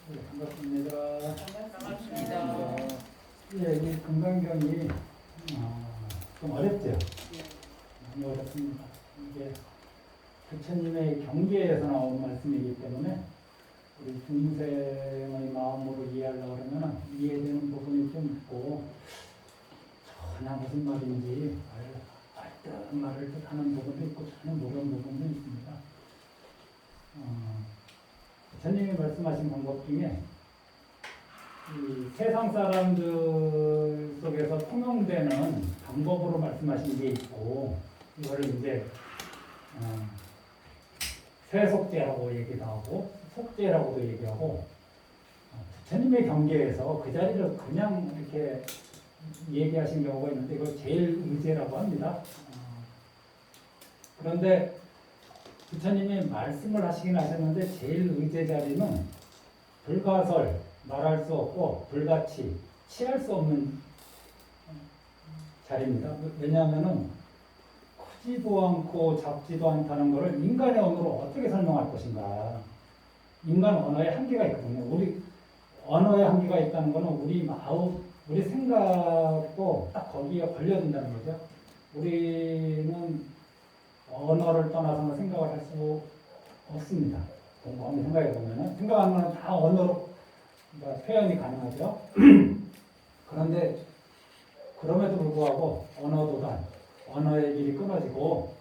네, 반갑습니다. 반갑습니다. 예, 이 금강경이 좀 어렵죠. 예. 많이 어렵습니다. 이게 부처님의 경계에서 나온 말씀이기 때문에 우리 중생의 마음으로 이해하려고 그러면 이해되는 부분이 좀 있고 전혀 무슨 말인지 알듯 말을 뜻하는 부분도 있고 전혀 모르는 부분도 있습니다. 부처님이 말씀하신 방법 중에 이 세상 사람들 속에서 통용되는 방법으로 말씀하신 게 있고 이거를 이제 세속죄라고 얘기도 하고 속죄라고도 얘기하고 부처님의 경계에서 그 자리를 그냥 이렇게 얘기하신 경우가 있는데 이걸 제일 의제라고 합니다. 그런데 부처님이 말씀을 하시긴 하셨는데 제일 의제 자리는 불가설, 말할 수 없고 불가치, 취할 수 없는 자리입니다. 왜냐하면은 크지도 않고 작지도 않다는 것을 인간의 언어로 어떻게 설명할 것인가. 인간 언어에 한계가 있거든요. 우리 언어에 한계가 있다는 것은 우리 마음, 우리 생각도 딱 거기에 걸려든다는 거죠. 우리는 언어를 떠나서는 생각을 할 수 없습니다. 곰곰이 생각해 보면은 생각하는 건 다 언어로 표현이 가능하죠. 그런데 그럼에도 불구하고 언어도단, 언어의 길이 끊어지고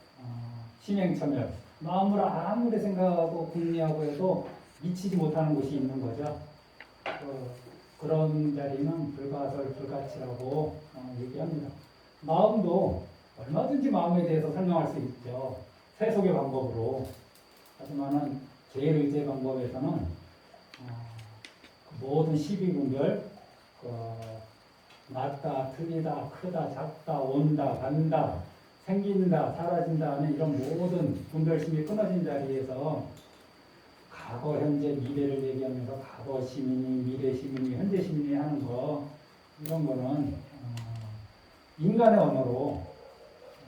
심행처멸, 마음으로 아무리 생각하고 궁리하고 해도 미치지 못하는 곳이 있는 거죠. 그런 자리는 불가설, 불가치라고 얘기합니다. 마음도 얼마든지 마음에 대해서 설명할 수 있죠. 세속의 방법으로. 하지만은 제일 의제 방법에서는 모든 시비분별, 낮다, 틀리다, 크다, 작다, 온다, 간다, 생긴다, 사라진다 하는 이런 모든 분별심이 끊어진 자리에서 과거, 현재, 미래를 얘기하면서 과거 시민이, 미래 시민이, 현재 시민이 하는 거 이런 거는 인간의 언어로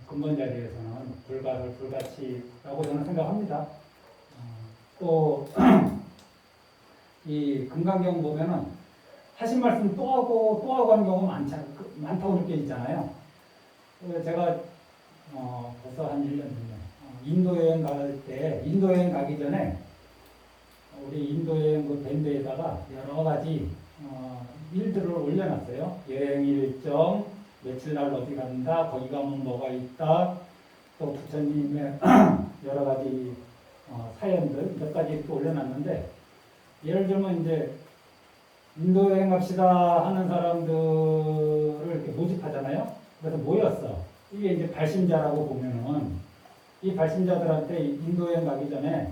근본 자리에서는 불가를 불가치라고 저는 생각합니다. 또 이 금강경 보면은 하신 말씀 또 하고 하는 경우가 많다고 느껴지잖아요. 제가 벌써 한 1년 됐네요. 인도 여행 갈 때, 인도 여행 가기 전에 우리 인도 여행 그 밴드에다가 여러 가지 일들을 올려놨어요. 여행 일정, 며칠 날 어디 간다, 거기 가면 뭐가 있다, 또 부처님의 여러 가지 사연들 몇 가지 이렇게 올려놨는데, 예를 들면 이제 인도 여행 갑시다 하는 사람들을 이렇게 모집하잖아요. 그래서 모였어. 이게 이제 발신자라고 보면은 이 발신자들한테 인도 여행 가기 전에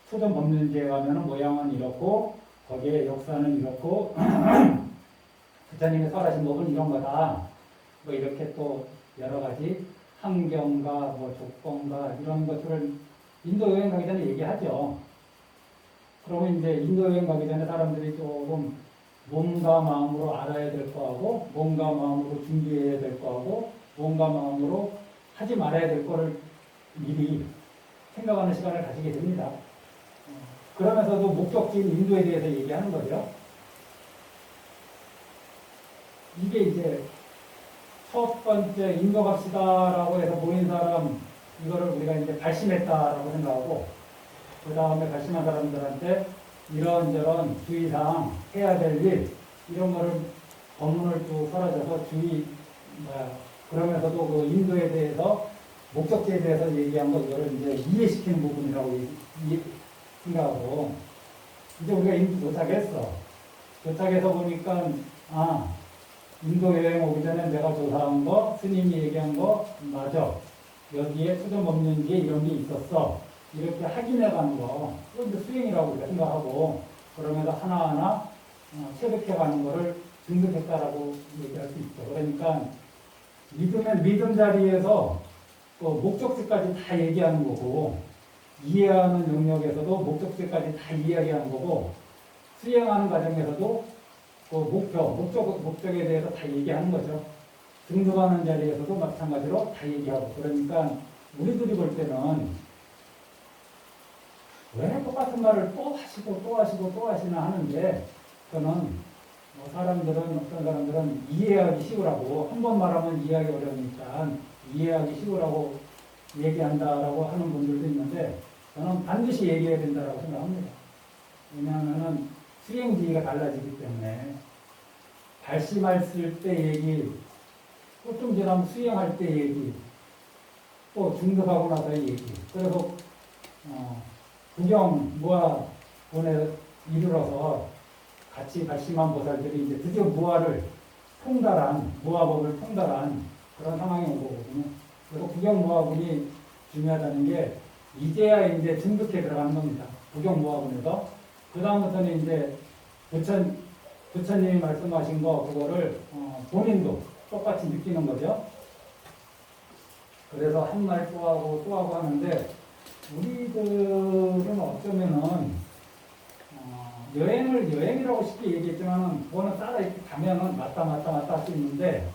수전 법륜지에 가면은 모양은 이렇고 거기에 역사는 이렇고 부처님의 설하신 법은 이런 거다. 뭐 이렇게 또 여러 가지 환경과 뭐 조건과 이런 것들을 인도 여행 가기 전에 얘기하죠. 그러면 이제 인도 여행 가기 전에 사람들이 조금 몸과 마음으로 알아야 될 거하고 몸과 마음으로 준비해야 될 거하고 몸과 마음으로 하지 말아야 될 거를 미리 생각하는 시간을 가지게 됩니다. 그러면서도 목적지인 인도에 대해서 얘기하는 거죠. 이게 이제 첫 번째 인도 갑시다라고 해서 모인 사람 이거를 우리가 이제 발심했다라고 생각하고 그 다음에 발심한 사람들한테 이런저런 주의사항 해야 될 일 이런 거를 법문을 쭉 설어져서 그러면서도 그 인도에 대해서 목적지에 대해서 얘기한 거 이거를 이제 이해시키는 부분이라고 생각하고 이제 우리가 인도 도착했어. 도착해서 보니까 인도 여행 오기 전에 내가 조사한 거 스님이 얘기한 거 맞아. 여기에 수전법륜지에 이런 게 있었어. 이렇게 확인해 가는 거, 그런데 수행이라고 우리가 생각하고, 그러면서 하나하나 체득해 가는 거를 증득했다라고 얘기할 수 있죠. 그러니까, 믿음 자리에서 목적지까지 다 얘기하는 거고, 이해하는 영역에서도 목적지까지 다 이야기하는 거고, 수행하는 과정에서도 목적에 대해서 다 얘기하는 거죠. 등록하는 자리에서도 마찬가지로 다 얘기하고. 그러니까 우리들이 볼 때는 왜 똑같은 말을 또 하시고 또 하시고 또 하시나 하는데 저는 사람들은 어떤 사람들은 이해하기 쉬우라고 한 번 말하면 이해하기 어려우니까 이해하기 쉬우라고 얘기한다라고 하는 분들도 있는데 저는 반드시 얘기해야 된다고 생각합니다. 왜냐하면 수행지가 달라지기 때문에 발심했을 때 얘기, 또 좀 지나면 수행할 때 얘기, 또 중독하고 나서의 얘기. 그래서 구경 무아본에 이르러서 같이 발심한 보살들이 이제 드디어 무아법을 통달한 그런 상황이 온 거거든요. 그래서 구경무아본이 중요하다는 게 이제야 이제 중독해 들어가는 겁니다. 구경무아본에서 그 다음부터는 이제 부처님이 말씀하신 거 그거를 본인도 똑같이 느끼는 거죠. 그래서 한 말 또 하고 또 하고 하는데 우리들은 어쩌면은 여행이라고 쉽게 얘기했지만은 그거는 따라 이렇게 가면은 맞다 할 수 있는데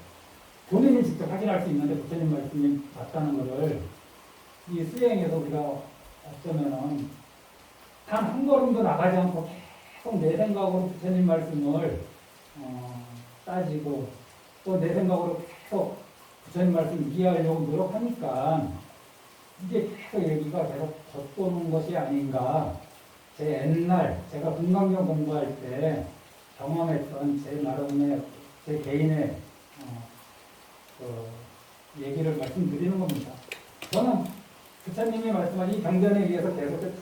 본인이 직접 확인할 수 있는데 부처님 말씀이 맞다는 것을 이 수행에서 우리가 어쩌면은 단 한 걸음도 나가지 않고 계속 내 생각으로 부처님 말씀을 따지고 또 내 생각으로 계속 부처님 말씀 이해하려고 노력하니까 이게 계속 얘기가 계속 겉도는 것이 아닌가. 제 옛날 제가 금강경 공부할 때 경험했던 제 나름의 제 개인의 그 얘기를 말씀드리는 겁니다. 저는 부처님이 말씀하신 이 경전에 의해서 계속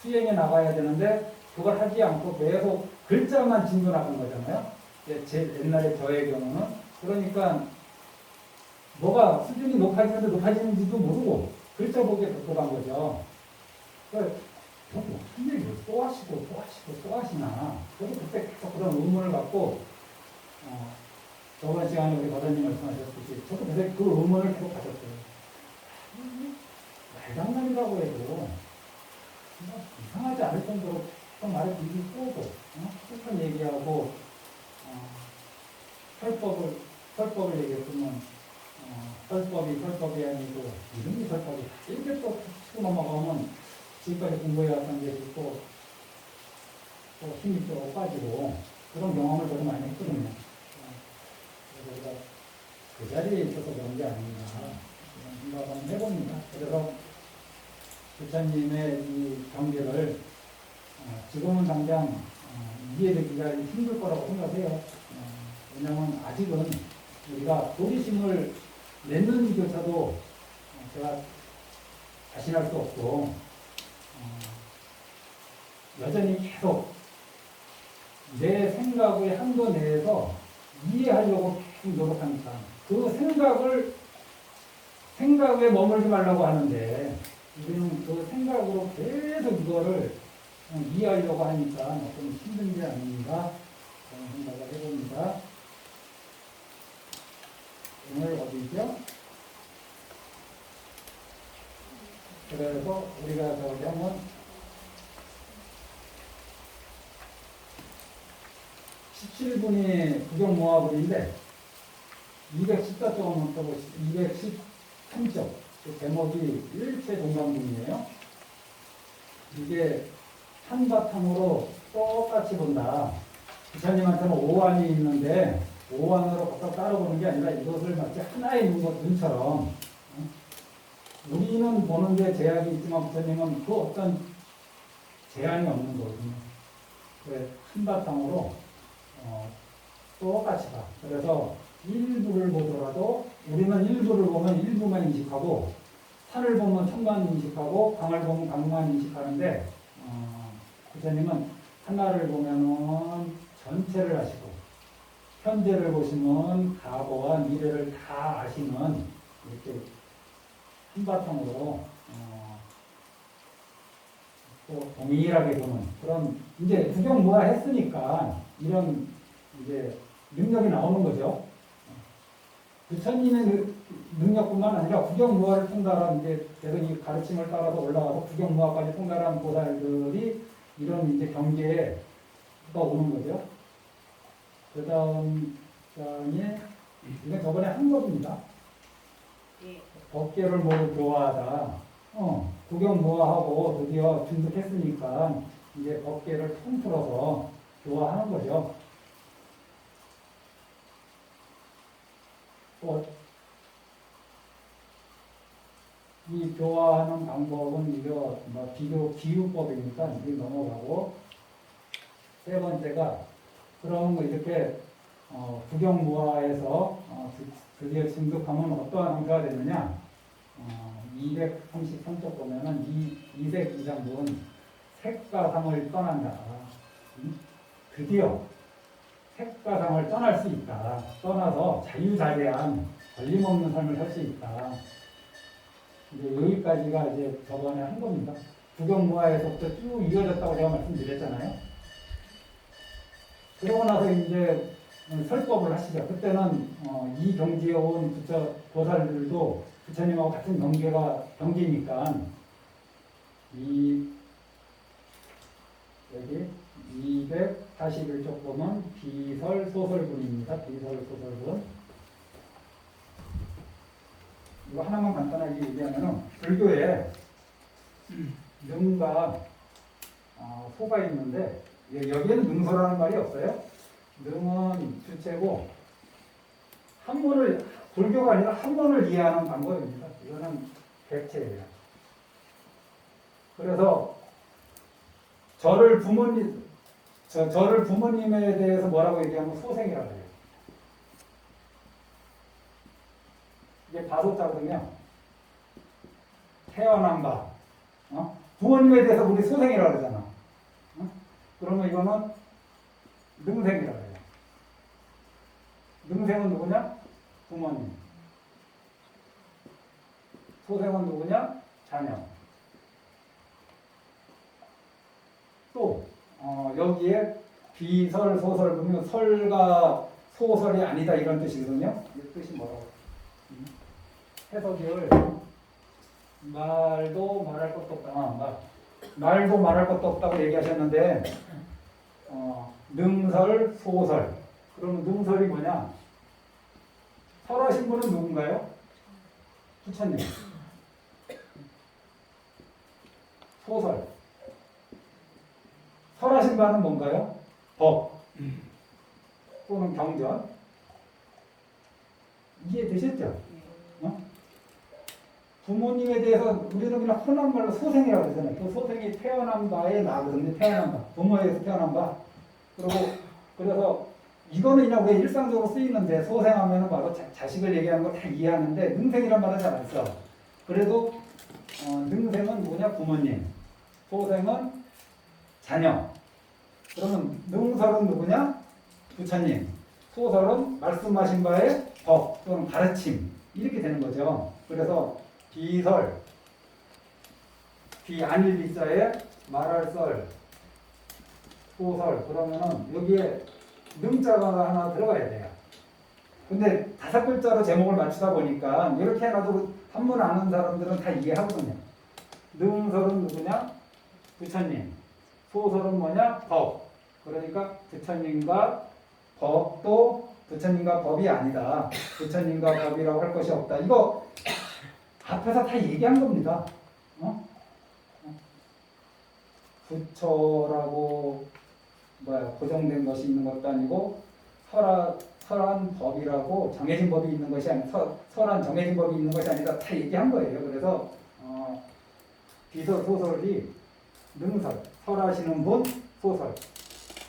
수행해 나가야 되는데 그걸 하지 않고 계속 글자만 짚고 나간 거잖아요. 제 옛날에 저의 경우는 그러니까 뭐가 수준이 높아지는지도 모르고 글자 보기에 덮어간 거죠. 무슨 얘기를 또 하시고 또 하시나. 저도 그때 계속 그런 의문을 갖고 저번 시간에 우리 과장님 말씀하셨듯이 저도 그때 그 의문을 계속 가졌어요. 말장난이라고 해도 이상하지 않을 정도로 계속 말을 입이 꼬고 슬픈 얘기하고 설법을 얘기했으면 설법이 아니고 이름이 설법이 이렇게 또 치고 넘어가면 지금까지 공부해왔던 게 또 힘이 또 빠지고 그런 경험을 저도 많이 했거든요. 그래서 우리가 그 자리에 있어서 그런 게 아닌가 그런 생각을 한번 해봅니다. 그래서 부처님의 이 경계를 지금은 당장 이해되기가 힘들 거라고 생각해요. 왜냐하면 아직은 우리가 호기심을 냈는지조차도 제가 자신할 수 없고 여전히 계속 내 생각의 한도 내에서 이해하려고 계속 노력하니까 그 생각에 머물지 말라고 하는데 우리는 그 생각으로 계속 이거를 이해하려고 하니까 좀 힘든 게 아닌가 그런 생각을 해봅니다. 오늘 어디죠? 그래서 우리가 저기 한번 17분이 구경모아불인데 214쪽부터 213쪽 그 제목이 일체 동방문이에요. 이게 한바탕으로 똑같이 본다. 부처님한테는 오한이 있는데 오한으로 각각 따라보는 게 아니라 이것을 마치 하나의 눈처럼 우리는 보는 게 제약이 있지만 부처님은 그 어떤 제한이 없는 거거든요. 한바탕으로 똑같이 봐. 그래서 일부를 보더라도 우리는 일부를 보면 일부만 인식하고 산을 보면 산만 인식하고 강을 보면 강만 인식하는데 부처님은 하나를 보면은 전체를 아시고 현재를 보시면 과거와 미래를 다 아시는 이렇게 한바탕으로 또 동일하게 보는 그런 이제 구경무아 했으니까 이런 이제 능력이 나오는 거죠. 부처님의 능력뿐만 아니라 구경무아를 통달한 이제 계속 이 가르침을 따라서 올라가서 구경무아까지 통달한 보살들이 이런 이제 경계에 오는 거죠. 그 다음 장에 이건 저번에 한 것입니다. 법계를 모두 교화하다. 국영무화하고 드디어 준득했으니까 이제 법계를 통틀어서 교화하는 거죠. 이 교화하는 방법은 이거 뭐 비교 기후법이니까 이게 넘어가고, 세 번째가 그럼 이렇게 국영무화에서 드디어 진급하면 어떠한 형태가 되느냐? 233쪽 보면은 이색 이장분 색과 상을 떠난다. 드디어 색과 상을 떠날 수 있다. 떠나서 자유자재한 걸림없는 삶을 살 수 있다. 이제 여기까지가 이제 저번에 한 겁니다. 국영무화에서부터 쭉 이어졌다고 제가 말씀드렸잖아요. 그러고 나서 이제 설법을 하시죠. 그때는 이 경지에 온 보살들도 부처님하고 같은 경계니까 여기 241쪽 보면 비설소설분입니다. 비설소설분. 이거 하나만 간단하게 얘기하면은 불교에 능과 소가 있는데 여기에는 능소라는 말이 없어요. 능은 주체고 불교가 아니라 한문을 이해하는 방법입니다. 이거는 객체예요. 그래서 저를 부모님에 대해서 뭐라고 얘기하면 소생이라고 해요. 이게 다소자거든요. 태어난 바. 부모님에 대해서 우리 소생이라고 그러잖아. 그러면 이거는 능생이라고 해요. 능생은 누구냐? 부모님. 소생은 누구냐? 자녀. 또 여기에 비설, 소설 보면 설과 소설이 아니다 이런 뜻이거든요. 이 뜻이 뭐라고? 해석을 말도 말할 것도 없다. 말도 말할 것도 없다고 얘기하셨는데 능설, 소설. 그러면 능설이 뭐냐? 설하신 분은 누군가요? 부처님. 소설. 설하신 바는 뭔가요? 법. 또는 경전. 이해되셨죠? 부모님에 대해서 우리는 그냥 흔한 말로 소생이라고 그러잖아요. 그 소생이 태어난 바에 나거든요. 태어난 바. 부모에서 태어난 바. 그래서 이거는 그냥 왜 일상적으로 쓰이는데 소생하면은 바로 자식을 얘기하는 거 다 이해하는데 능생이란 말은 잘 안 써. 그래도 능생은 누구냐? 부모님. 소생은 자녀. 그러면 능설은 누구냐? 부처님. 소설은 말씀하신 바의 법 또는 가르침. 이렇게 되는 거죠. 그래서 비설, 비아닐 비자에 말할 설, 소설. 그러면은 여기에 능자가 하나 들어가야 돼요. 근데 5글자로 제목을 맞추다 보니까 이렇게 해놔도 한문 아는 사람들은 다 이해하거든요. 능설은 누구냐? 부처님. 소설은 뭐냐? 법. 그러니까 부처님과 법도 부처님과 법이 아니다. 부처님과 법이라고 할 것이 없다. 이거 앞에서 다 얘기한 겁니다. 부처라고 고정된 것이 있는 것도 아니고 설한 법이라고 정해진 법이 있는 것이 아니라 설한 정해진 법이 있는 것이 아니라 다 얘기한 거예요. 그래서 비설 소설이 능설, 설하시는 분 소설,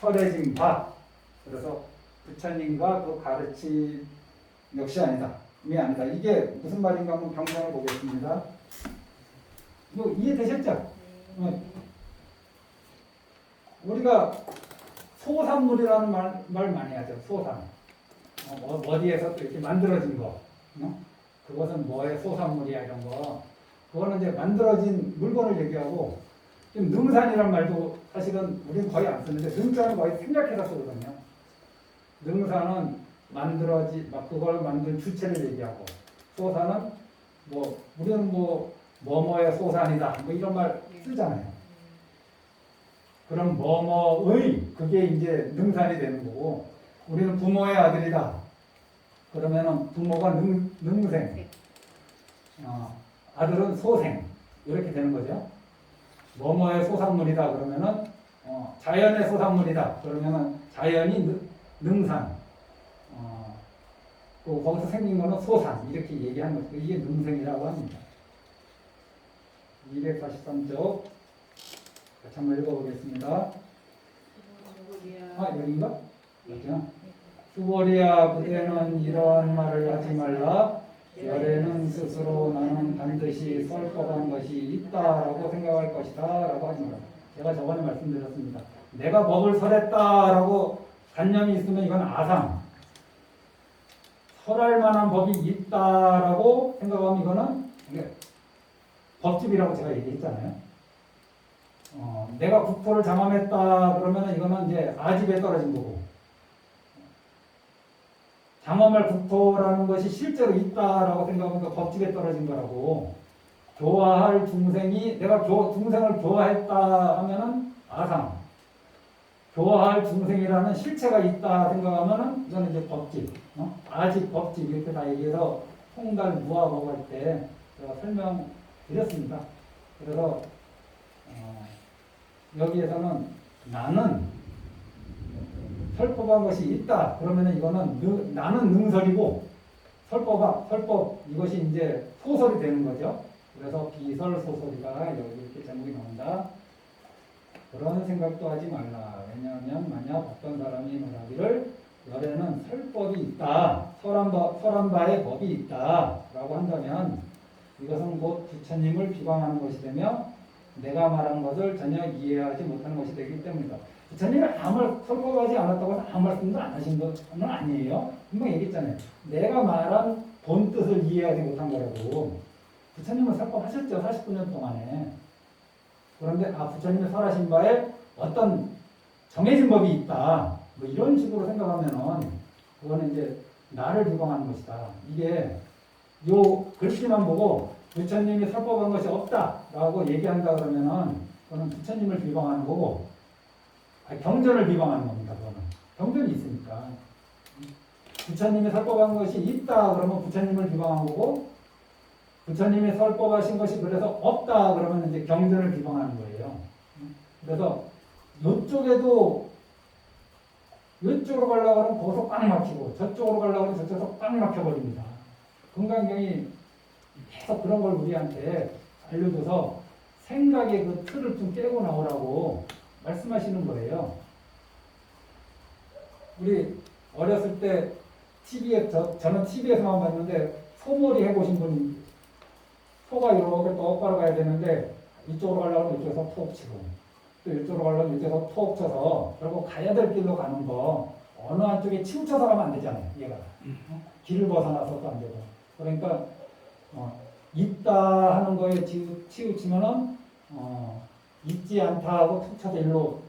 설해진 바. 그래서 부처님과 그 가르침 역시 아니다. 이게 무슨 말인가 한번 경상을 보겠습니다. 이거 이해되셨죠? 우리가 소산물이라는 말 많이 하죠. 소산. 어디에서 또 이렇게 만들어진 거. 그것은 뭐의 소산물이야 이런 거. 그거는 이제 만들어진 물건을 얘기하고, 지금 능산이란 말도 사실은 우리는 거의 안 쓰는데 능자는 거의 생략해서 쓰거든요. 능산은 그걸 만든 주체를 얘기하고, 소산은 우리는 뭐뭐의 소산이다 이런 말 쓰잖아요. 그럼 뭐뭐의 그게 이제 능산이 되는 거고, 우리는 부모의 아들이다. 그러면은 부모가 능생, 아들은 소생. 이렇게 되는 거죠. 뭐뭐의 소산물이다 그러면은 자연의 소산물이다 그러면은 자연이 능산, 또 거기서 생긴 거는 소산 이렇게 얘기하는 거죠. 이게 능생이라고 합니다. 243쪽 같이 한번 읽어보겠습니다. 여긴가? 맞죠? 수보리야 그대는 이러한 말을 하지 말라. 열에는 스스로 나는 반드시 설법한 것이 있다라고 생각할 것이다 라고 하지 말라. 제가 저번에 말씀드렸습니다. 내가 법을 설했다라고 관념이 있으면 이건 아상. 설할 만한 법이 있다라고 생각하면 이거는 법집이라고 제가 얘기했잖아요. 내가 국토를 장엄했다 그러면 이거는 이제 아집에 떨어진 거고, 장엄할 국토라는 것이 실제로 있다라고 생각하면 법집에 떨어진 거라고. 교화할 중생이 내가 중생을 교화했다 하면은 아상. 교화할 중생이라는 실체가 있다 생각하면은 이거는 이제 법집, 아집, 법집 이렇게 다 얘기해서 통달 무화법 할 때 제가 설명드렸습니다. 그래서 여기에서는 나는 설법한 것이 있다 그러면은 이거는 나는 능설이고 설법 이것이 이제 소설이 되는 거죠. 그래서 비설 소설이다 여기 이렇게 제목이 나온다. 그런 생각도 하지 말라. 왜냐하면 만약 어떤 사람이 말하기를 열에는 설법이 있다, 설한 바의 법이 있다라고 한다면 이것은 곧 부처님을 비방하는 것이 되며 내가 말한 것을 전혀 이해하지 못하는 것이 되기 때문이다. 부처님이 아무 설법하지 않았다고 해서 아무 말씀도 안 하신 건 아니에요. 금방 얘기했잖아요. 내가 말한 본 뜻을 이해하지 못한 거라고. 부처님은 설법하셨죠. 49년 동안에. 그런데 부처님이 설하신 바에 어떤 정해진 법이 있다. 뭐 이런 식으로 생각하면은 그거는 이제 나를 비방하는 것이다. 이게 요 글씨만 보고 부처님이 설법한 것이 없다라고 얘기한다 그러면은 그거는 부처님을 비방하는 거고, 경전을 비방하는 겁니다. 그거는 경전이 있으니까 부처님이 설법한 것이 있다 그러면 부처님을 비방한 거고, 부처님이 설법하신 것이 그래서 없다 그러면 이제 경전을 비방하는 거예요. 그래서 이쪽에도 이쪽으로 가려고 하면 거기서 꽉 막히고 저쪽으로 가려고 하면 저쪽에서 꽉 막혀버립니다. 금강경이 계속 그런 걸 우리한테 알려줘서 생각의 그 틀을 좀 깨고 나오라고 말씀하시는 거예요. 우리 어렸을 때 TV에 저는 TV에서만 봤는데 소몰이 해보신 분이 소가 이렇게 똑바로 가야 되는데 이쪽으로 가려면 이쪽에서 톡 치고 또 이쪽으로 가려면 이쪽에서 톡 쳐서 결국 가야 될 길로 가는 거 어느 한쪽에 치우쳐서 가면 안 되잖아요. 얘가 길을 벗어나서도 안 되고. 그러니까 있다 하는 거에 치우치면은 있지 않다 하고 툭 쳐서 일로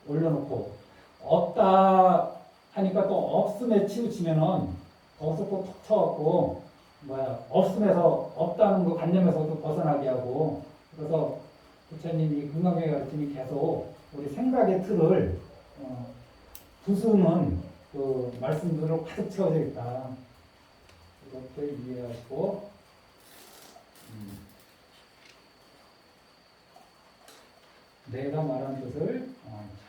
올려놓고, 없다 하니까 또 없음에 치우치면은 거기서 또 툭 쳐갖고 없음에서 없다는 거 관념에서도 벗어나게 하고. 그래서 부처님이 금강경의 가르침이 계속 우리 생각의 틀을 부수는 그 말씀들로 가득 채워져 있다. 이렇게 이해하시고, 내가 말한 뜻을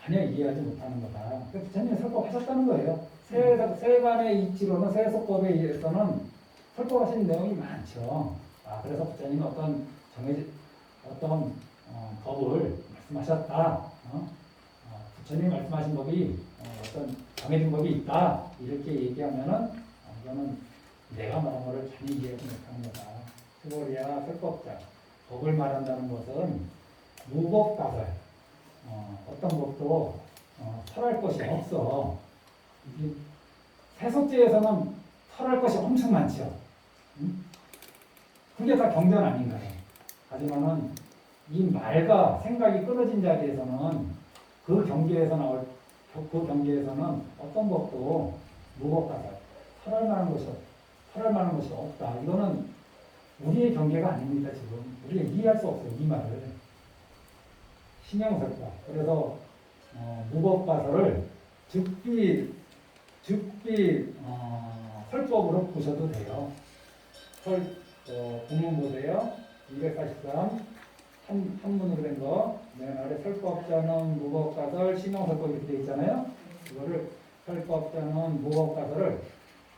전혀 이해하지 못하는 거다. 부처님이 설법하셨다는 거예요. 세간의 이치로는 세속법에 의해서는 설법하신 내용이 많죠. 그래서 부처님은 어떤 법을 말씀하셨다. 부처님이 말씀하신 법이 어떤 정해진 법이 있다. 이렇게 얘기하면은 이거는 내가 말한 것을 전혀 이해하지 못하는 거다. 수고리야 설법자. 법을 말한다는 것은 무법가설. 어떤 법도 설할 것이 없어. 세속제에서는 설할 것이 엄청 많죠. 그게 다 경전 아닌가요? 하지만은 이 말과 생각이 끊어진 자리에서는 그 경계에서는 어떤 법도 무법가설. 설할 만한 것이 없다. 이거는 우리의 경계가 아닙니다. 지금 우리가 이해할 수 없어요. 이 말을. 신형설법. 그래서 무법가설을 즉비 설법으로 보셔도 돼요. 본문 보세요. 243 한문으로 된 거. 맨 아래 설법자는 무법가설, 신용설법 이렇게 돼 있잖아요. 이거를 설법자는 무법가설을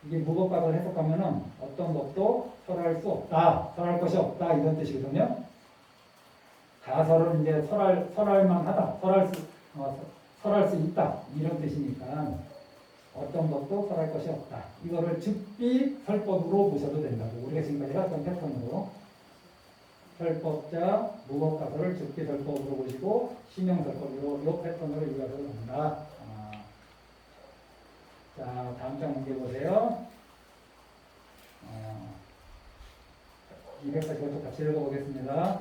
이게 무법가설 해석하면은 어떤 것도 설할 수 없다, 설할 것이 없다 이런 뜻이거든요. 가설은 이제 설할 만하다, 설할 수 있다 이런 뜻이니까 어떤 것도 설할 것이 없다. 이거를 즉비 설법으로 보셔도 된다고. 우리가 지금까지 했던 패턴으로 설법자 무법가설을 즉비 설법으로 보시고 신용설법으로 이 패턴으로 이해하셔도 된다. 자, 다음 장 문제 보세요. 240번 같이 읽어보겠습니다.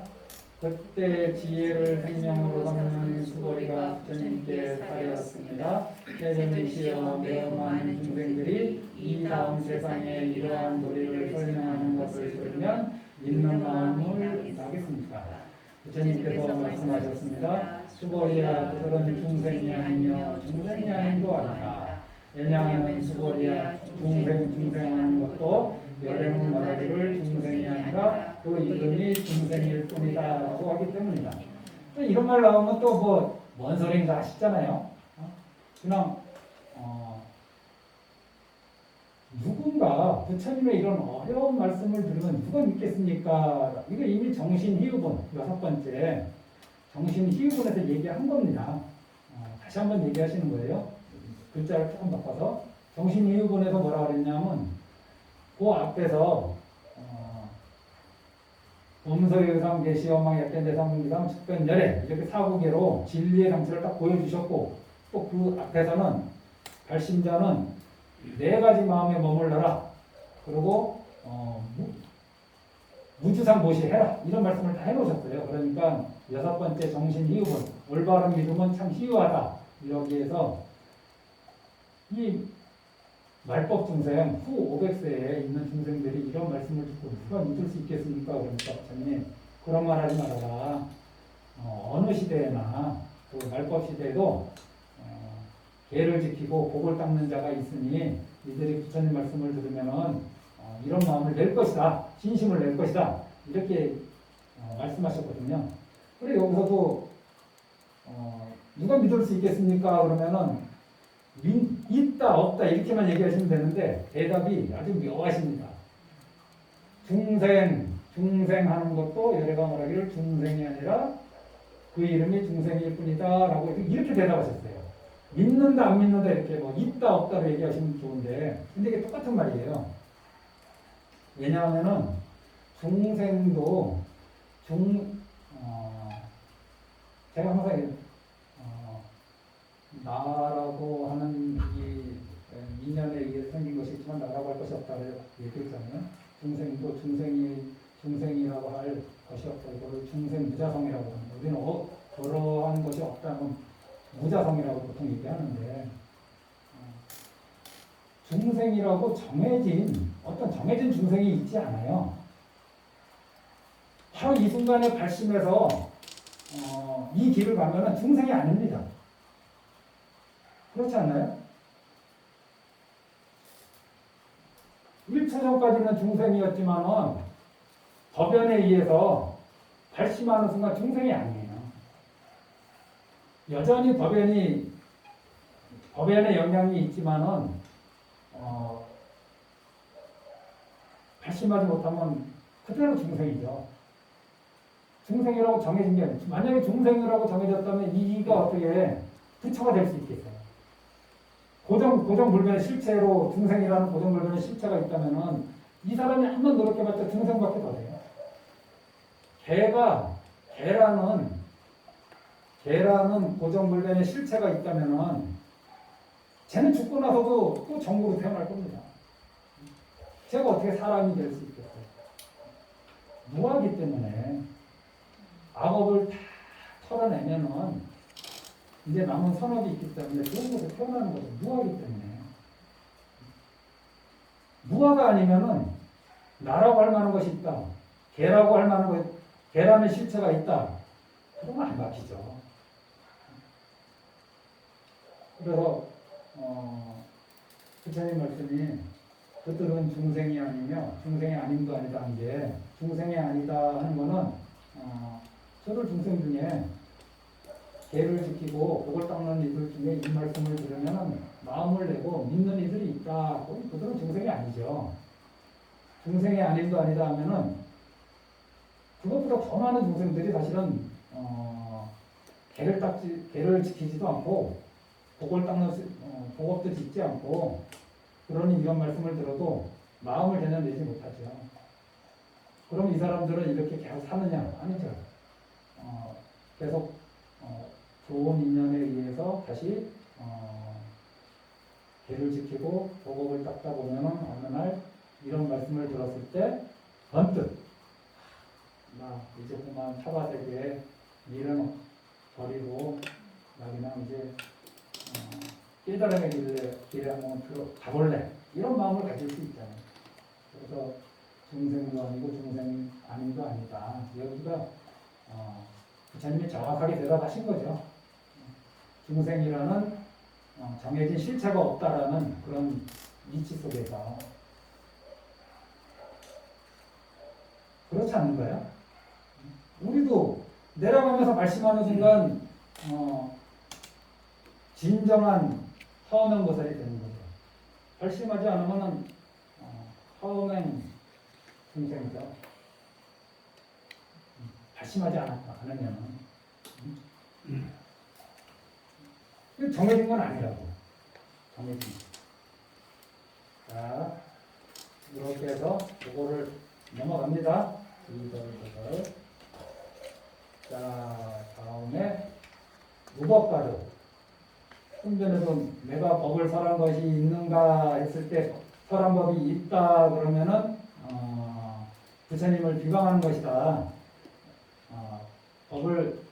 그때 지혜를 생명으로 삼는 수고리가 부처님께 사례였습니다. 세존이시여 매우 많은 중생들이 이 다음 세상에 이러한 도리를 설명하는 것을 들으면 믿는 마음을 나겠습니까? 부처님께서 말씀하셨습니다. 수고리야 그들은 중생이 아니며 중생이 아님도 아니라 왜냐하면 수고리야 중생하는 것도 열애는 말하기를 중생이 아니라 그 이름이 중생일 뿐이다 라고 하기 때문이다. 이런 말 나오면 또 뭔 소리인가 싶잖아요. 그냥 누군가 부처님의 이런 어려운 말씀을 들으면 누가 믿겠습니까? 이거 이미 정신희우본 6번째 정신희우본에서 얘기한 겁니다. 다시 한번 얘기하시는 거예요. 글자를 조금 바꿔서 정신희우본에서 뭐라 그랬냐면 그 앞에서 범서의상 계시어망 약견대상상 측변열애 이렇게 사구계로 진리의 상태를 딱 보여주셨고 또 그 앞에서는 발심자는 네 가지 마음에 머물러라. 그리고 무주상 모시해라. 이런 말씀을 다 해놓으셨어요. 그러니까 6번째 정신희우본 올바른 믿음은 참 희유하다. 여기에서 이 말법 중생 후 500세에 있는 중생들이 이런 말씀을 듣고 누가 믿을 수 있겠습니까? 그러니까 부처님 그런 말 하지 말아라. 어느 시대에나 그 말법 시대에도 계를 지키고 복을 닦는 자가 있으니 이들이 부처님 말씀을 들으면은 이런 마음을 낼 것이다. 진심을 낼 것이다. 이렇게 말씀하셨거든요. 그래 여기서도 누가 믿을 수 있겠습니까? 그러면은 있다 없다 이렇게만 얘기하시면 되는데 대답이 아주 묘하십니다. 중생하는 것도 열애가 말하기를 중생이 아니라 그 이름이 중생일 뿐이다 라고 이렇게 대답하셨어요. 믿는다 안 믿는다 이렇게 있다 없다로 얘기하시면 좋은데 근데 이게 똑같은 말이에요. 왜냐하면은 중생도 제가 항상 나라고 하는 이 인연에 의해 생긴 것이 있지만 나라고 할 것이 없다고 얘기했잖아요. 중생도 중생이라고 할 것이 없다. 이거를 중생 무자성이라고 합니다. 우리는 그러한 것이 없다면 무자성이라고 보통 얘기하는데 중생이라고 어떤 정해진 중생이 있지 않아요. 바로 이 순간에 발심해서 이 길을 가면은 중생이 아닙니다. 그렇지 않나요? 1초 전까지는 중생이었지만은 법연에 의해서 발심하는 순간 중생이 아니에요. 여전히 법연의 영향이 있지만은 발심하지 못하면 그대로 중생이죠. 중생이라고 정해진 게 아니죠. 만약에 중생이라고 정해졌다면 이가 어떻게 부처가 될 수 있겠어요? 고정불변의 실체로 중생이라는 고정불변의 실체가 있다면은 이 사람이 한번 노력해봤자 중생밖에 더 돼요. 개라는 고정불변의 실체가 있다면은 쟤는 죽고 나서도 또 정부로 태어날 겁니다. 제가 어떻게 사람이 될 수 있겠어요? 무하기 때문에 악업을 다 털어내면은 이제 남은 선업이 있기 때문에 좋은 곳에 태어나는 거죠. 무하기 때문에. 무하가 아니면은 나라고 할 만한 것이 있다. 개라고 할 만한 것, 개라는 실체가 있다. 그러면 안 막히죠. 그래서 부처님 말씀이 그들은 중생이 아니며 중생이 아님도 아니다 한 게 중생이 아니다 하는 거는 저를 중생 중에 계를 지키고 복을 닦는 이들 중에 이 말씀을 들으면 마음을 내고 믿는 이들이 있다. 그들은 중생이 아니죠. 중생이 아님도 아니다 하면은 그것보다 더 많은 중생들이 사실은 계를 지키지도 않고 복을 닦는 복업도 짓지 않고 그러니 이런 말씀을 들어도 마음을 전혀 내지 못하죠. 그럼 이 사람들은 이렇게 계속 사느냐? 아니죠. 계속 좋은 인연에 의해서 다시 계를 지키고 복업을 닦다 보면은 어느 날 이런 말씀을 들었을 때 번뜩 나 이제 그만 차바세계에 미련 버리고 나 그냥 이제 깨달음의 길에 한번 가볼래 이런 마음을 가질 수 있잖아요. 그래서 중생도 아니고 중생 아닌도 아니다. 여기가 부처님이 정확하게 대답하신 거죠. 중생이라는 정해진 실체가 없다라는 그런 이치 속에서 그렇지 않은가요? 우리도 내려가면서 말씀하는 순간 진정한 허명보살이 되는 거죠. 결심하지 않으면 허명 중생이죠. 결심하지 않으면 정해진 건 아니라고. 정해진 거. 자, 이렇게 해서 요거를 넘어갑니다. 이걸. 자, 다음에 무법가루. 좀 전에도 내가 법을 설한 것이 있는가 했을 때 설한 법이 있다 그러면은 부처님을 비방하는 것이다. 법을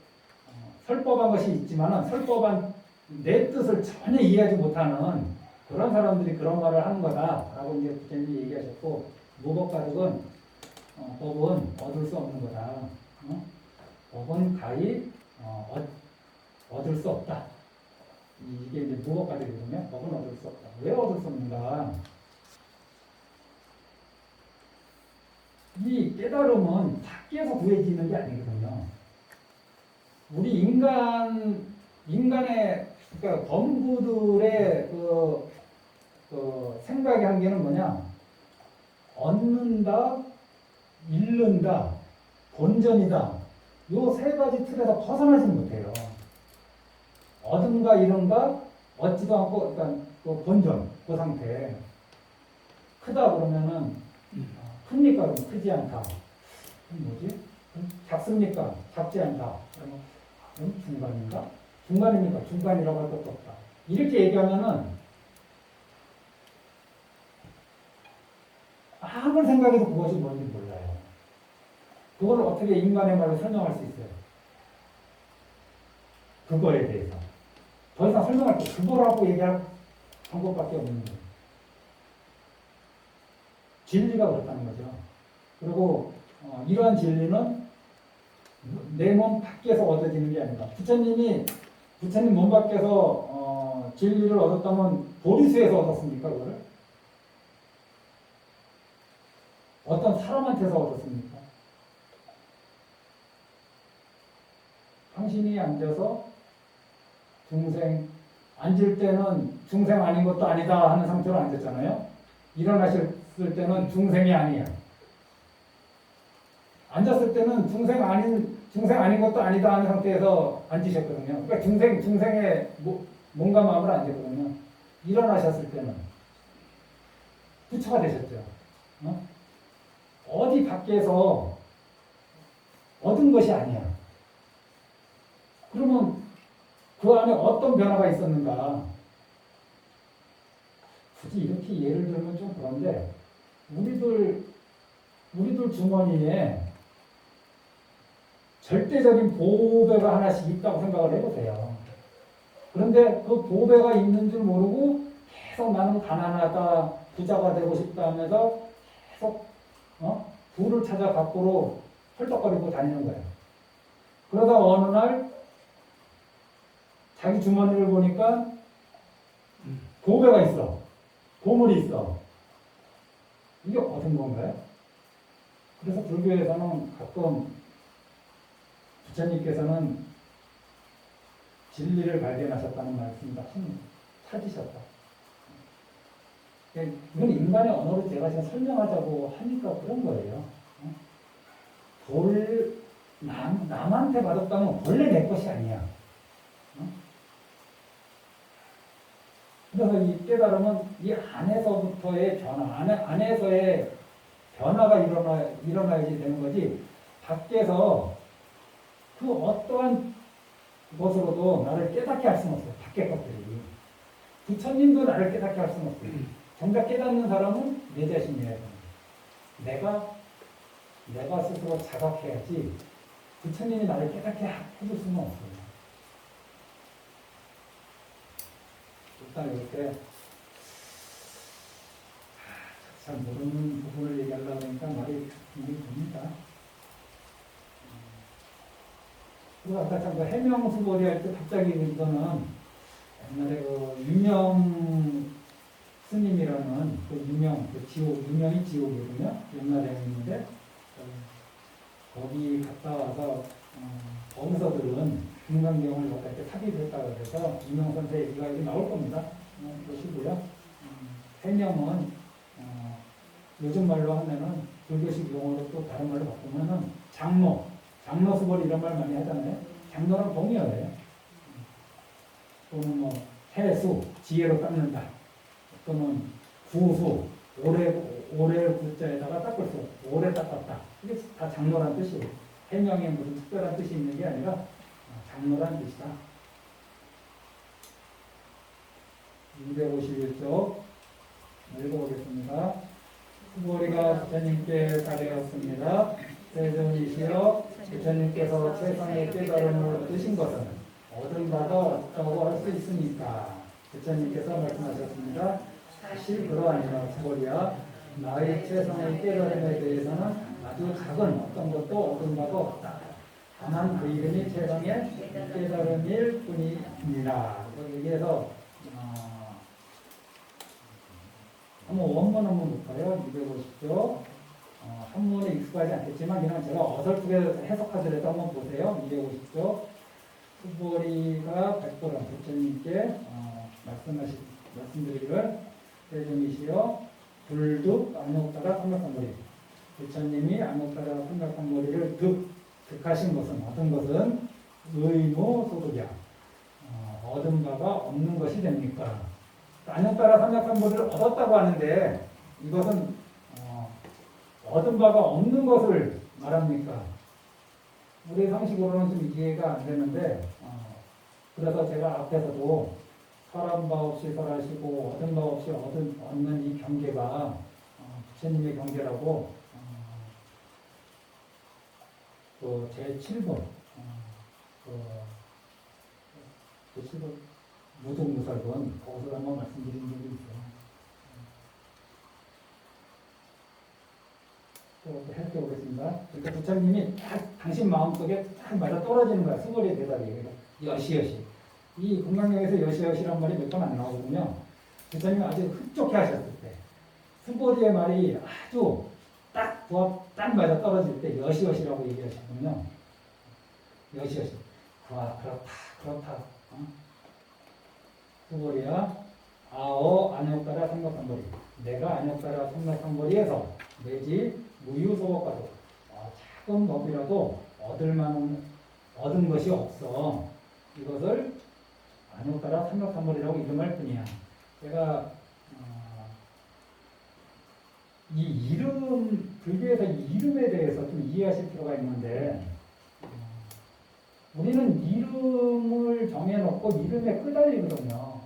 설법한 것이 있지만은 설법한 내 뜻을 전혀 이해하지 못하는 그런 사람들이 그런 말을 하는 거다라고 이제 부처님이 얘기하셨고 무법가득은 법은 얻을 수 없는 거다. 법은 가히 얻을 수 없다. 이게 이제 무법가득이거든요. 법은 얻을 수 없다. 왜 얻을 수 없는가? 이 깨달음은 밖에서 구해지는 게 아니거든요. 우리 인간의 그러니까 범구들의 그 생각의 한계는 뭐냐? 얻는다, 잃는다, 본전이다. 요 세 가지 틀에서 벗어나지 못해요. 얻은가 잃은가 얻지도 않고 그러니까 그 본전 그 상태. 크다 그러면은 큽니까? 그럼 크지 않다. 뭐지? 작습니까? 작지 않다. 그럼 중간인가? 중간입니까? 중간이라고 할 것도 없다. 이렇게 얘기하면은 아무리 생각해도 그것이 뭔지 몰라요. 그걸 어떻게 인간의 말로 설명할 수 있어요? 그거에 대해서. 더 이상 설명할 때 그거라고 얘기할 방법밖에 없는 거예요. 진리가 그렇다는 거죠. 그리고 이러한 진리는 내 몸 밖에서 얻어지는 게 아니라 부처님 몸 밖에서 진리를 얻었다면 보리수에서 얻었습니까? 그거를? 어떤 사람한테서 얻었습니까? 당신이 앉아서 앉을 때는 중생 아닌 것도 아니다 하는 상태로 앉았잖아요. 일어나셨을 때는 중생이 아니야. 앉았을 때는 중생 아닌 것도 아니다 하는 상태에서 앉으셨거든요. 그러니까 중생의 몸과 마음을 앉았거든요. 일어나셨을 때는 부처가 되셨죠. 어디 밖에서 얻은 것이 아니야. 그러면 그 안에 어떤 변화가 있었는가? 굳이 이렇게 예를 들면 좀 그런데 우리들 주머니에 절대적인 보배가 하나씩 있다고 생각을 해보세요. 그런데 그 보배가 있는 줄 모르고 계속 나는 가난하다, 부자가 되고 싶다 하면서 계속 부를 찾아 밖으로 헐떡거리고 다니는 거예요. 그러다 어느 날 자기 주머니를 보니까 보배가 있어. 보물이 있어. 이게 얻은 건가요? 그래서 불교에서는 가끔 부처님께서는 진리를 발견하셨다는 말씀을 찾으셨다. 이건 인간의 언어로 제가 지금 설명하자고 하니까 그런 거예요. 남한테 받았다면 원래 내 것이 아니야. 그래서 이 깨달음은 이 안에서부터의 변화, 안에서의 변화가 일어나야지 되는 거지, 밖에서 그 어떠한 것으로도 나를 깨닫게 할 수는 없어요. 밖에 것들이. 부처님도 나를 깨닫게 할 수는 없어요. 정작 깨닫는 사람은 내 자신이에요. 내가 스스로 자각해야지 부처님이 나를 깨닫게 해줄 수는 없어요. 일단 이렇게 잘 모르는 부분을 얘기하려고 하니까 말이 굉장히 됩니다. 그리고 아까 참 그 해명수보리 할 때 갑자기 이거는 옛날에 그 유명 스님이라는 유명이 지옥이거든요. 옛날에 있는데 거기 갔다 와서 거기서들은 금강경을 갖다 이렇게 삽입했다고 해서 유명 선생 얘기가 여기 나올 겁니다. 보시고요. 해명은 요즘 말로 하면은 불교식 용어로 또 다른 말로 바꾸면은 장로 수벌 이런 말 많이 하잖아요. 장로랑 동의어예요. 또는 뭐 해수, 지혜로 닦는다. 또는 구수, 오래 구자에다가 닦을 수, 오래 닦았다. 이게 다 장로란 뜻이에요. 해명에 무슨 특별한 뜻이 있는 게 아니라 장로란 뜻이다. 251쪽 읽어보겠습니다. 수고리가 부처님께 가되었습니다. 세존이시여, 부처님께서 최상의 깨달음을 얻으신 것은 얻은 바가 없다고 할 수 있으니까 부처님께서 말씀하셨습니다. 사실 그러하니라. 수고리야, 나의 최상의 깨달음에 대해서는 아주 작은 어떤 것도 얻은 바가 없다. 다만 그 이름이 최상의 깨달음일 뿐이니라. 여기에서 한번 원문 한번 볼까요? 250쪽. 한문에 익숙하지 않겠지만 그냥 제가 어설프게 해석하더라도 한번 보세요. 250쪽. 수보리가 백보람 부처님께 말씀드리기를 세존이시여, 불득 안욕따라 삼각상머리, 부처님이 안욕따라 삼각상머리를 득하신 것은, 얻은 것은 의무 소득이야. 얻은 바가 없는 것이 됩니까? 안욕따라 삼각상머리를 얻었다고 하는데 이것은 얻은 바가 없는 것을 말합니까? 우리 상식으로는 좀 이해가 안 되는데, 그래서 제가 앞에서도 설한 바 없이 설하시고 얻은 바 없이 얻는 이 경계가 부처님의 경계라고 그 제7번 제7번 무등무설본 거기서 한번 말씀드린 적이 있어요. 또 해보겠습니다. 그러니까 부처님이 딱 당신 마음속에 딱 맞아 떨어지는 거야. 수고리의 대답이. 여시여시. 이 금강경에서 여시여시란 말이 몇 번 안 나오거든요. 부처님이 아주 흡족해 하셨을 때, 수고리의 말이 아주 딱 맞아 떨어질 때 여시여시라고 얘기하시거든요. 여시여시. 그렇다. 수고리야, 아오 안욕따라 삼각상거리. 내가 안욕따라 삼각상거리에서 내지 무유소업가도 작은 법이라도 얻은 것이 없어. 이것을 안욕따라 삼각상거리라고 이름할 뿐이야. 제가 이 이름, 불교에서 이 이름에 대해서 좀 이해하실 필요가 있는데, 우리는 이름을 정해놓고 이름에 끄달리거든요.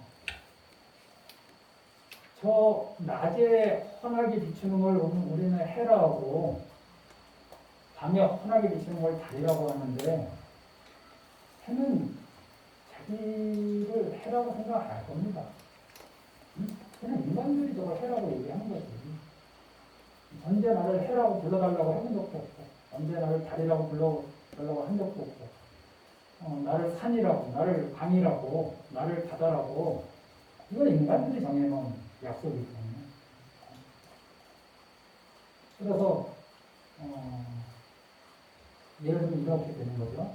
저 낮에 환하게 비추는 걸 우리는 해라고, 밤에 환하게 비추는 걸 달이라고 하는데, 해는 자기를 해라고 생각 안 할 겁니다. 그냥 인간들이 저걸 해라고 얘기하는 거지. 언제 나를 해라고 불러달라고 해본 적도 없고, 언제 나를 달이라고 불러달라고 한 적도 없고, 나를 산이라고, 나를 강이라고, 나를 바다라고, 이건 인간들이 정해놓은 약속이기 때문에. 그래서 예를 들면 이렇게 되는 거죠.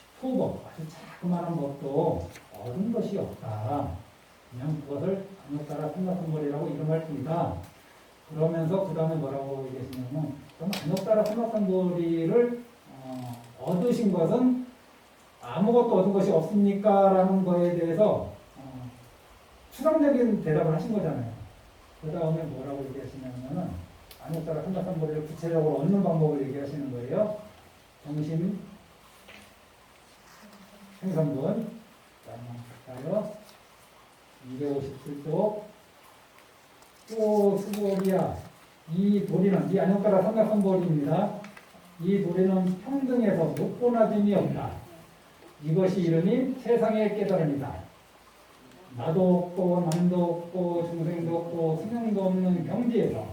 소법, 아주 자그마한 법도 얻은 것이 없다. 그냥 그것을 안욕따라 삼각성벌이라고 이름할 뿐이다. 그러면서 그 다음에 뭐라고 얘기하시냐면, 그럼 안욕따라 삼각성벌이를 얻으신 것은 아무것도 얻은 것이 없습니까? 라는 거에 대해서 추상적인 대답을 하신 거잖아요. 그 다음에 뭐라고 얘기하시냐면은 안욕따라 삼각성벌이를 구체적으로 얻는 방법을 얘기하시는 거예요. 정신 생성분. 자, 257쪽. 또 수고리야. 이 도리는, 이 안욕따라 삼각성벌입니다. 이 도리는 평등에서 높고 낮음이 없다. 이것이 이름이 세상의 깨달음이다. 나도 없고 남도 없고 중생도 없고 승용도 없는 경지에서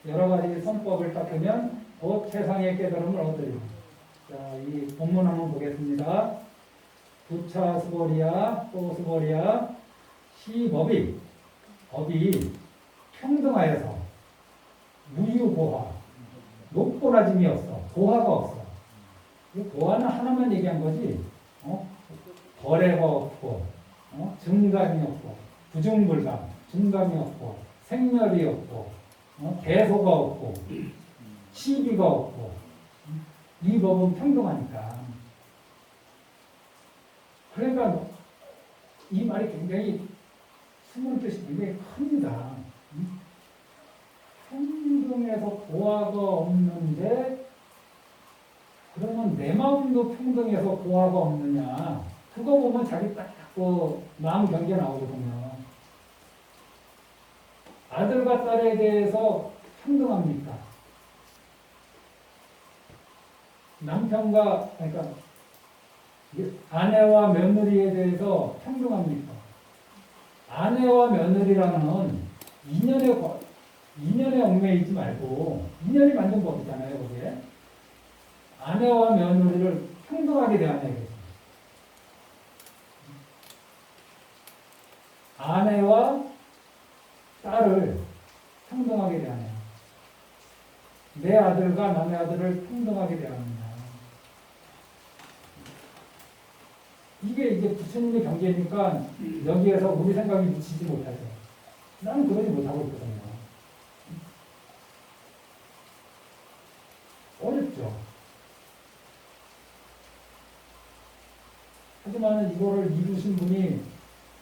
여러 가지 선법을 닦으면 곧 세상의 깨달음을 얻으리라. 자, 이 본문 한번 보겠습니다. 부차 수보리야, 또 수보리야, 시법이, 법이 평등하여서 무유고하, 높고 낮음이 없어. 고하가 없어. 이 고하는 하나만 얘기한 거지. 거래가 없고, 증감이 없고, 부중불감, 증감이 없고, 생멸이 없고, 대소가 없고, 시비가 없고, 이 법은 평등하니까. 그러니까 이 말이 굉장히 숨은 뜻이 굉장히 큽니다. 평등에서 고하가 없는데 그러면 내 마음도 평등해서 고하가 없느냐? 그거 보면 자기 딱 마음 경계 나오거든요. 아들과 딸에 대해서 평등합니까? 남편과 그러니까 아내와 며느리에 대해서 평등합니까? 아내와 며느리라는 인연에 얽매이지 말고 인연이 만든 법이잖아요, 그게. 아내와 며느리를 평등하게 대하냐. 아내와 딸을 평등하게 대하냐. 내 아들과 남의 아들을 평등하게 대하느냐. 이게 이제 부처님의 경계니까 여기에서 우리 생각이 미치지 못하죠. 나는 그러지 못하고 있거든요. 어렵죠. 하지만 이거를 이루신 분이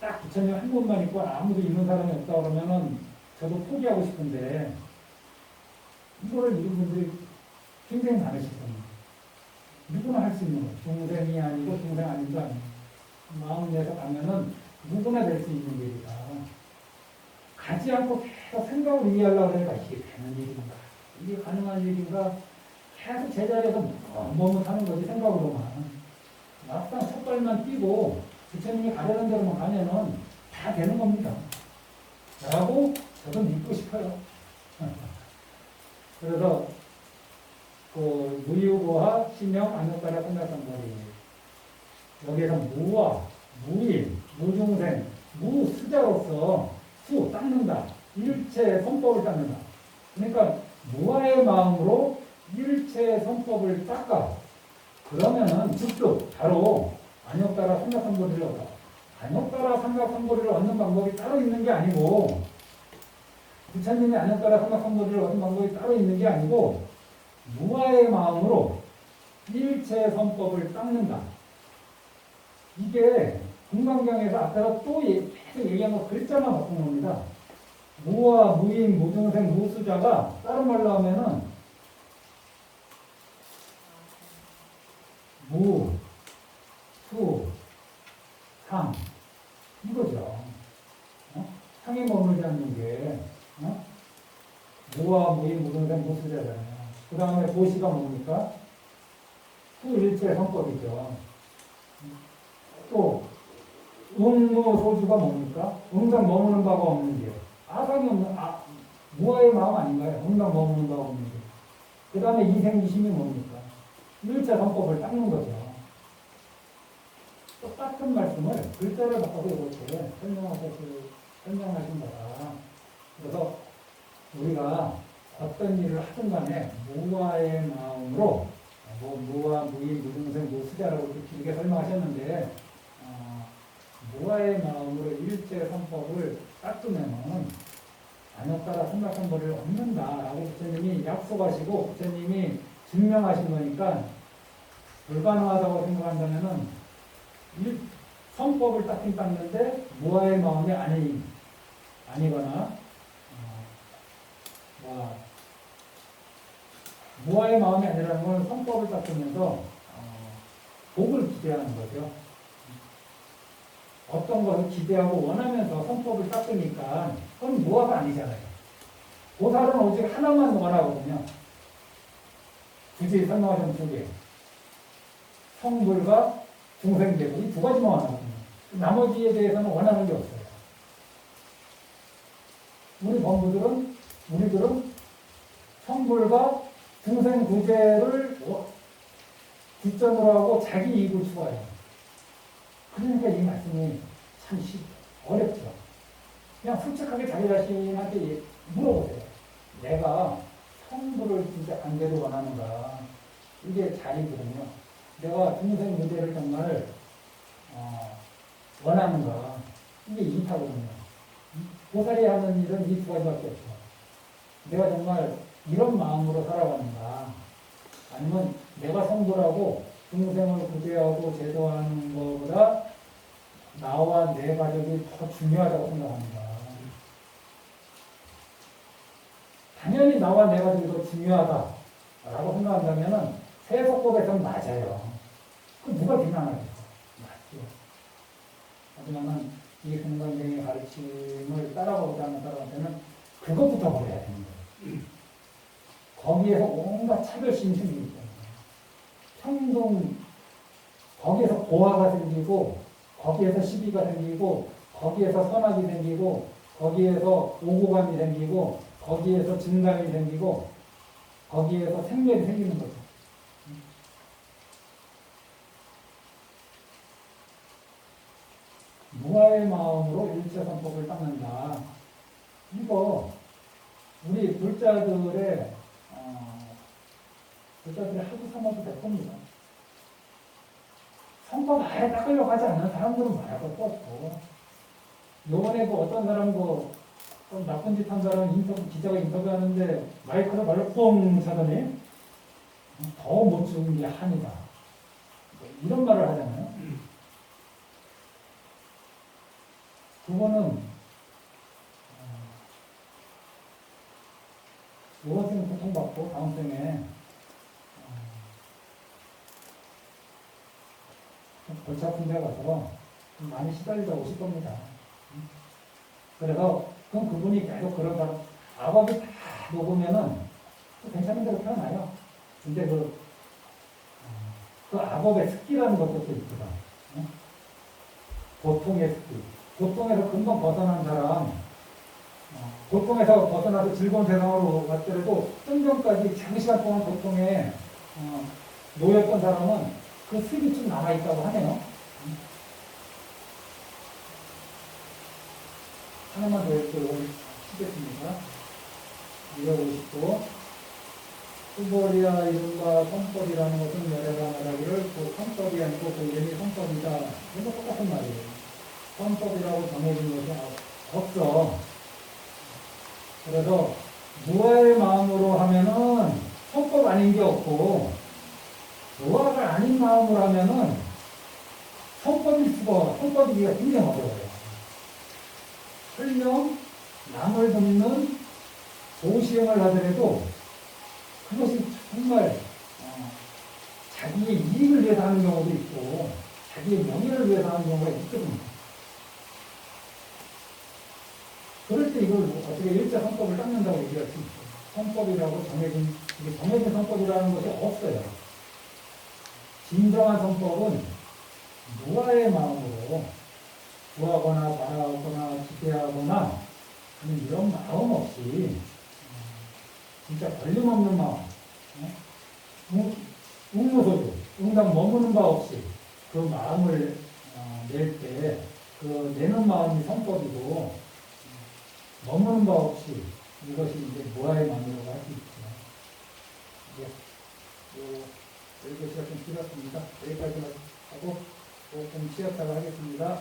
딱 부처님 한 분만 있고 아무도 있는 사람이 없다 그러면은 저도 포기하고 싶은데 이거를 이룬 분들이 굉장히 많으실 겁니다. 누구나 할 수 있는 거예요. 중생이 아니고 중생 아닌도 아니고 마음 내서 가면은 누구나 될 수 있는 일이다. 가지 않고 계속 생각을 이해하려고 하니까 이게 되는 일인가? 이게 가능한 일인가? 계속 제자리에서 머뭇하는 거지 생각으로만. 막상 첫 발만 뛰고 부처님이 가려는 대로만 가면은 다 되는 겁니다. 라고 저도 믿고 싶어요. 그래서 그 무유고하 신명 안욕따라 삼각성벌이 여기에서 무와 무인 무중생 무수자로서 수 닦는다. 일체 선법을 닦는다. 그러니까 무아의 마음으로 일체 선법을 닦아. 그러면은 즉득 바로 안욕따라 삼각성벌이를 얻어. 안욕따라 삼각성벌이를 얻는 방법이 따로 있는 게 아니고 부처님이 안욕따라 삼각성벌이를 얻는 방법이 따로 있는 게 아니고 무아의 마음으로 일체 선법을 닦는다. 이게 금강경에서 앞에서 또 계속 얘기한 거 글자만 바꾼 겁니다. 무아, 무인, 무중생, 무수자가 다른 말로 하면은 무, 수, 상 이거죠. 상에 머물지 않는 게 무아, 무인, 무중생, 무수자잖아요. 그 다음에 도시가 뭡니까? 수일체 성법이죠. 또 응무소주가 뭡니까? 응당 머무는 바가 없는 게 아상이 없는 무아의 마음 아닌가요? 응당 머무는 바가 없는 게. 그 다음에 이생이심이 뭡니까? 일체 성법을 닦는 거죠. 똑같은 말씀을 글자를 바꿔서 이렇게 설명하신 거다. 그래서 우리가 어떤 일을 하든 간에 무아의 마음으로 뭐 무와 무인 무등생 무수자라고 이렇게 길게 설명하셨는데 무아의 마음으로 일체 선법을 닦으면은 안욕 따라 생각한 벌을 얻는다라고 부처님이 약속하시고 부처님이 증명하신 거니까 불가능하다고 생각한다면은 선법을 닦긴 닦는데 무아의 마음이 아니거나 무아의 마음이 아니라는 건 선법을 닦으면서 복을 기대하는 거죠. 어떤 것을 기대하고 원하면서 선법을 닦으니까 그건 무아가 아니잖아요. 보살은 오직 하나만 원하거든요. 굳이 설명하자면 두 개. 성불과 중생되고 이 두 가지만 원하거든요. 나머지에 대해서는 원하는 게 없어요. 우리들은 성불과 중생구제를 뒷전으로 하고 자기 이익을 추구해요. 그러니까 이 말씀이 참 어렵죠. 그냥 솔직하게 자기 자신한테 물어보세요. 내가 성불을 진짜 강제로 원하는가? 이게 자리거든요. 내가 중생 무대를 정말 원하는가? 이게 이타거든요. 보살이 하는 일은 이 두 가지밖에 없어. 내가 정말 이런 마음으로 살아가는가? 아니면 내가 성불하고 중생을 구제하고 제도하는 것보다 나와 내 가족이 더 중요하다고 생각합니다. 당연히 나와 내 가족이 더 중요하다라고 생각한다면 세속법에서는 맞아요. 그럼 누가 비난하겠어? 맞죠. 하지만 이 공간적인 가르침을 따라가고자 하는 사람한테는 그것부터 버려야 됩니다. 거기에서 온갖 차별심이 생기기 때문에 거기에서 고화가 생기고 거기에서 시비가 생기고 거기에서 선악이 생기고 거기에서 오고감이 생기고 거기에서 증감이 생기고 거기에서 생멸이 생기는 거죠. 무아의 마음으로 일체선법을 닦는다. 이거 우리 불자들의 하도 삼아도 될 겁니다. 성법 아예 닦으려고 하지 않는 사람들은 말할 것도 없고, 요번에 어떤 사람 좀 나쁜 짓 한 사람 기자가 인터뷰하는데 마이크를 발로 뻥 차더니 더 못 죽은 게 한이다. 이런 말을 하잖아요. 그거는 이번 생에 고통받고 다음 생에 골치 아픈 데 가서 많이 시달리다 오실 겁니다. 그래서 그럼 그분이 계속 그런 사람 악업이 다 녹으면은 괜찮은 대로 태어나요. 근데 그 악업의 습기라는 것도 있거든. 고통의 습기. 고통에서 금방 벗어난 사람, 고통에서 벗어나서 즐거운 세상으로 왔더라도 좀 전까지 장시간 동안 고통에 놓였던 사람은 그 습이 좀 남아있다고 하네요. 하나만 더 읽겠습니다. 250도. 수벌이야 이른바 성법이라는 것은 여래가 말하기를 그 성법이 아니고 그 이름이 성법이다. 이거 똑같은 말이에요. 성법이라고 정해진 것이 없어. 그래서 무아의 마음으로 하면은 성법 아닌 게 없고, 무아가 아닌 마음으로 하면은 성법이기가 굉장히 어려워요. 설령 남을 돕는 도시행을 하더라도 그것이 정말 자기의 이익을 위해서 하는 경우도 있고 자기의 명예를 위해서 하는 경우가 있거든요. 그럴 때 이걸 어떻게 일제 성법을 닦는다고 얘기할 수 있어요. 성법이라고 정해진 성법이라는 것이 없어요. 진정한 성법은 무아의 마음으로 구하거나 바라거나 기대하거나 이런 마음 없이 진짜 걸림없는 마음, 응무소주, 응당 머무는 바 없이 그 마음을 낼 때 그 내는 마음이 성법이고 머무는 바 없이 이것이 이제 무아의 마음이라고 할 수 있죠. 여기가 좀 길었습니다. 여기까지만 하고 조금 취약사를 하겠습니다.